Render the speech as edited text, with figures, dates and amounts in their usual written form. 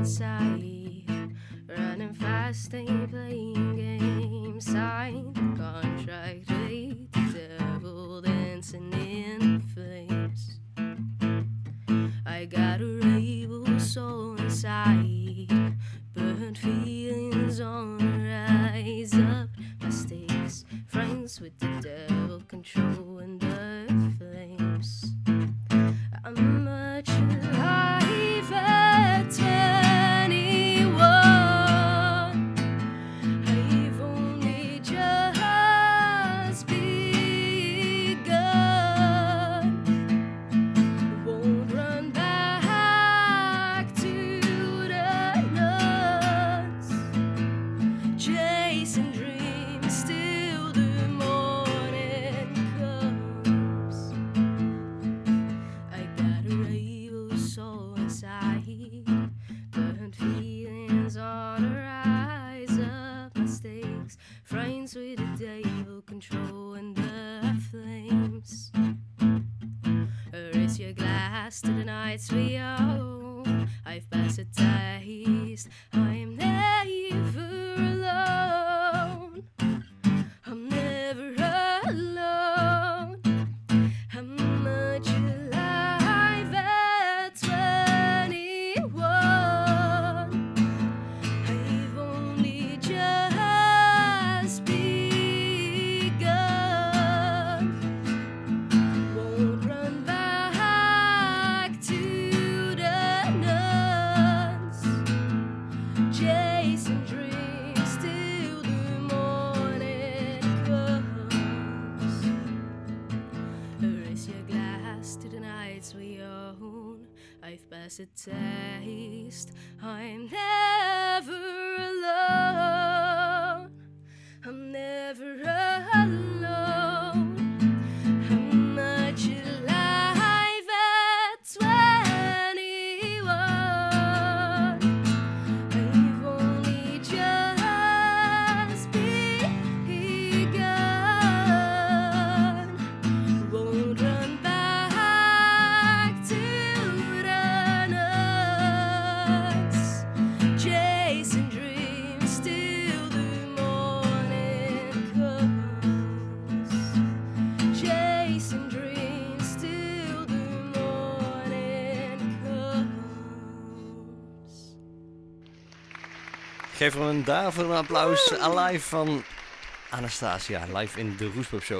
inside, running fast, ain't playing games. Signed a contract with the devil, dancing in flames. I got a rebel soul inside, burnt feelings on the rise up. Mistakes, friends with the devil, controlling the flames. I'm much alive at 21. I've only just begun. Won't run back to the nuts. Chasing dreams till the morning comes. I got a rebel soul inside, burnt feelings on the rise up. Mistakes, friends with the devil, controlling the flames. Raise your glass to the nights we own. I've passed a taste, I am never alone. I'm never alone. I'm much alive at 21. I've only just begun. Won't run back to the nuts. Chasing dreams till the morning comes. Raise your glass to the nights we own. I've passed a taste, I'm never alone. I'm never alone. I'm much alive at 21. I've only just begun. Won't run back to the nuts. Chasing dreams till the morning comes. Chasing dreams till the morning comes. Geef er een daarvoor een applaus. Alive van Anastasia, live in de Roesjpopshow.